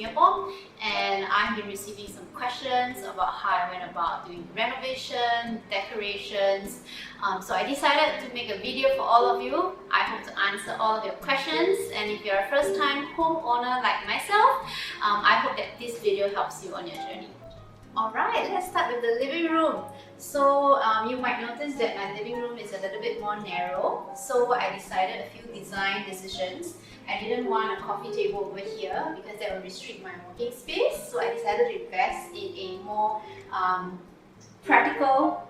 Singapore, and I've been receiving some questions about how I went about doing renovation, decorations. So I decided to make a video for all of you. I hope to answer all of your questions, and if you're a first-time homeowner like myself, I hope that this video helps you on your journey. Alright, let's start with the living room. So you might notice that my living room is a little bit more narrow. So I decided a few design decisions. I didn't want a coffee table over here because that will restrict my working space. So I decided to invest in a more practical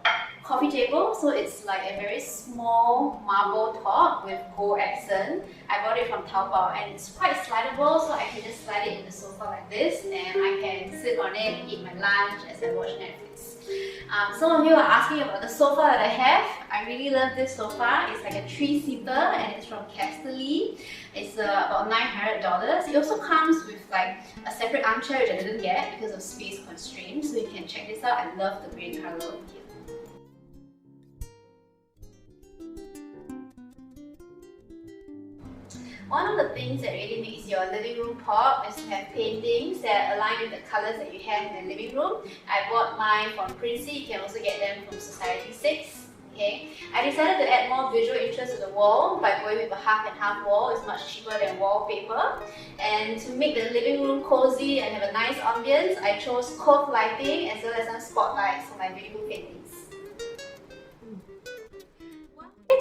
coffee table. So it's like a very small marble top with gold accent. I bought it from Taobao and it's quite slidable, so I can just slide it in the sofa like this and I can sit on it and eat my lunch as I watch Netflix. Some of you are asking about the sofa that I have. I really love this sofa. It's like a 3-seater and it's from Casterly. It's about $900. It also comes with like a separate armchair which I didn't get because of space constraints. So you can check this out. I love the grey colour over here. One of the things that really makes your living room pop is to have paintings that align with the colours that you have in the living room. I bought mine from Princey. You can also get them from Society 6. Okay. I decided to add more visual interest to the wall by going with a half and half wall. It's much cheaper than wallpaper. And to make the living room cozy and have a nice ambience, I chose cove lighting as well as some spotlights for my beautiful paintings.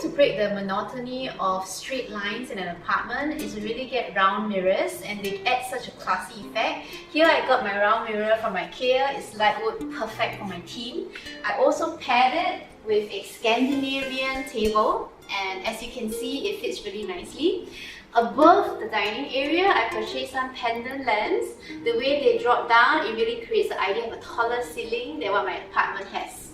To break the monotony of straight lines in an apartment is to really get round mirrors, and they add such a classy effect. Here I got my round mirror from IKEA. It's lightwood, perfect for my theme. I also paired it with a Scandinavian table, and as you can see, it fits really nicely. Above the dining area, I purchased some pendant lamps. The way they drop down, it really creates the idea of a taller ceiling than what my apartment has.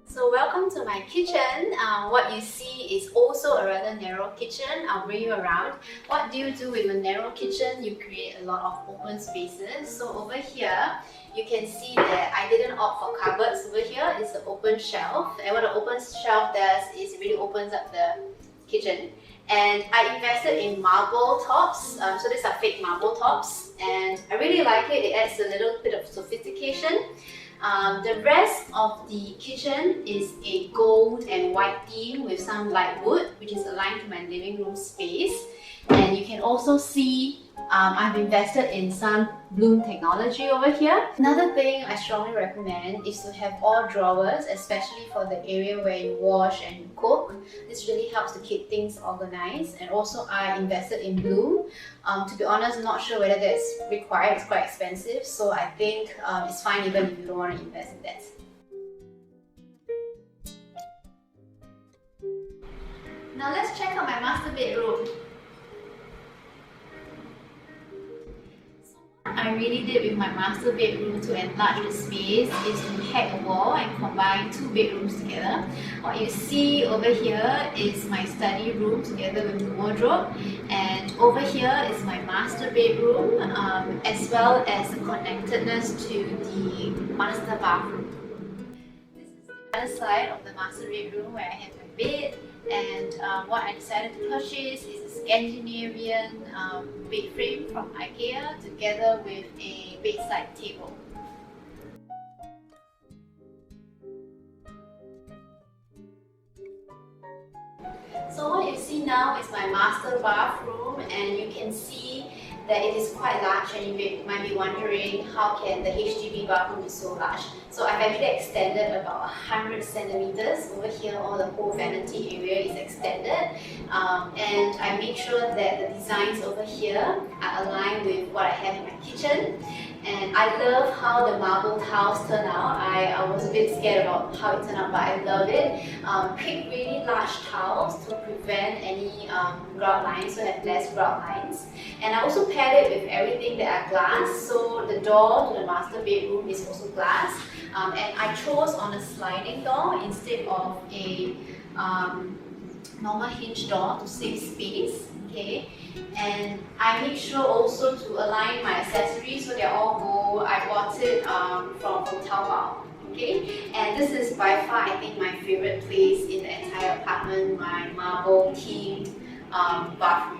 So welcome to my kitchen. What you see is also a rather narrow kitchen. I'll bring you around. What do you do with a narrow kitchen? You create a lot of open spaces. So over here, you can see that I didn't opt for cupboards. Over here is the open shelf. And what the open shelf does is it really opens up the kitchen. And I invested in marble tops. So these are fake marble tops. And I really like it. It adds a little bit of sophistication. The rest of the kitchen is a gold and white theme with some light wood, which is aligned to my living room space. And you can also see I've invested in some bloom technology over here. Another thing I strongly recommend is to have all drawers, especially for the area where you wash and you cook. This really helps to keep things organized. And also I invested in bloom. To be honest, I'm not sure whether that's required. It's quite expensive, so I think it's fine even if you don't want to invest in that. Now let's check out my master bedroom. I really did with my master bedroom to enlarge the space is to hack a wall and combine two bedrooms together. What you see over here is my study room together with the wardrobe, and over here is my master bedroom as well as the connectedness to the master bathroom. This is the other side of the master bedroom where I have my bed. And what I decided to purchase is a Scandinavian bed frame from IKEA together with a bedside table. So what you see now is my master bathroom, and you can see that it is quite large, and you might be wondering how can the HDB bathroom be so large. So I've actually extended about 100 centimeters. Over here, all the whole vanity area is extended. And I make sure that the designs over here are aligned with what I have in my kitchen. And I love how the marble tiles turn out. I was a bit scared about how it turned out, but I love it. Pick really large tiles to prevent any grout lines, so have less grout lines. And I also paired it with everything that are glass. So the door to the master bedroom is also glass. And I chose on a sliding door instead of a normal hinge door to save space. Okay, and I make sure also to align my accessories so they're all gold. I bought it from Taobao. Okay, and this is by far I think my favorite place in the entire apartment. My marble themed bathroom.